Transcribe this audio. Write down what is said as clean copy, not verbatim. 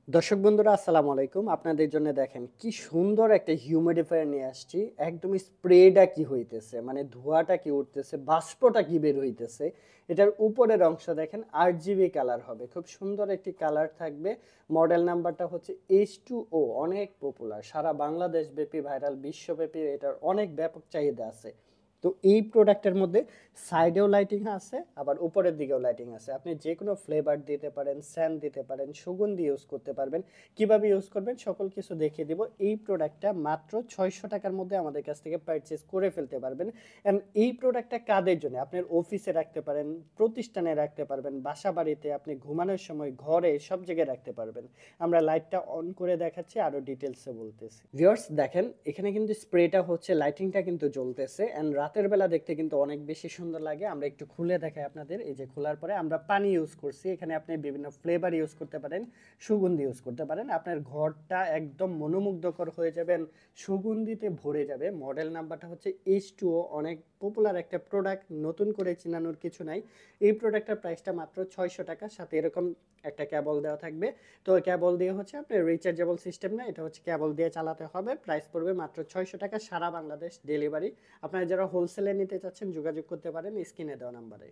দর্শক বন্ধুরা আসসালামু আলাইকুম। আপনাদের জন্য দেখেন কি সুন্দর একটা হিউমিডিফায়ার নিয়ে আসছি। একদম স্প্রেটা কি হইতেছে, মানে ধোঁয়াটা কি উঠতেছে, বাষ্পটা কি বের হইতেছে। এটার উপরের অংশ দেখেন RGB কালার হবে। খুব সুন্দর একটি কালার থাকবে। মডেল নাম্বারটা হচ্ছে H2O, অনেক পপুলার। সারা বাংলাদেশ ব্যাপী ভাইরাল, বিশ্বব্যাপী এটার অনেক ব্যাপক চাহিদা আছে। তো এই প্রোডাক্টের মধ্যে সাইডেও লাইটিং আছে, আবার উপরের দিকেও লাইটিং আছে। আপনি যে কোনো ফ্লেভার দিতে পারেন, স্যান্ড দিতে পারেন, সুগন্ধি ইউজ করতে পারবেন। কিভাবে ইউজ করবেন সকল কিছু দেখিয়ে দিব। এই প্রোডাক্টটা মাত্র 600 টাকার মধ্যে আমাদের কাছ থেকে পারচেজ করে ফেলতে পারবেন। এন্ড এই প্রোডাক্টটা কাদের জন্য? আপনার অফিসে রাখতে পারেন, প্রতিষ্ঠানে রাখতে পারবেন, বাসা বাড়িতে, আপনি ঘুমানোর সময়, ঘরে, সব জায়গায় রাখতে পারবেন। আমরা লাইটটা অন করে দেখাচ্ছি, আরো ডিটেলসে বলতেছি। ভিউয়ার্স দেখেন, এখানে কিন্তু স্প্রেটা হচ্ছে, লাইটিংটা কিন্তু জ্বলতেছে এন্ড রাতের বেলা দেখতে কিন্তু অনেক বেশি সুন্দর লাগে। আমরা একটু খুলে দেখাই আপনাদের। এই যে খোলার পরে আমরা পানি ইউজ করছি। এখানে আপনি বিভিন্ন ফ্লেভার ইউজ করতে পারেন, সুগন্ধি ইউজ করতে পারেন। আপনার ঘরটা একদম মনোমুগ্ধকর হয়ে যাবেন, সুগন্ধিতে ভরে যাবে। মডেল নাম্বারটা হচ্ছে H2O, অনেক পপুলার একটা প্রোডাক্ট, নতুন করে চিনানোর কিছু নাই। এই প্রোডাক্টের প্রাইসটা মাত্র 600 টাকা, সাথে এরকম একটা কেবল দেওয়া থাকবে। তো কেবল দিয়ে হচ্ছে আপনার রিচার্জেবল সিস্টেম না, এটা হচ্ছে কেবল দিয়ে চালাতে হবে। প্রাইস পড়বে মাত্র 600 টাকা, সারা বাংলাদেশ ডেলিভারি। আপনারা যারা হোলসেলে নিতে চাচ্ছেন যোগাযোগ করতে পারেন স্ক্রিনে দেওয়া নাম্বারে।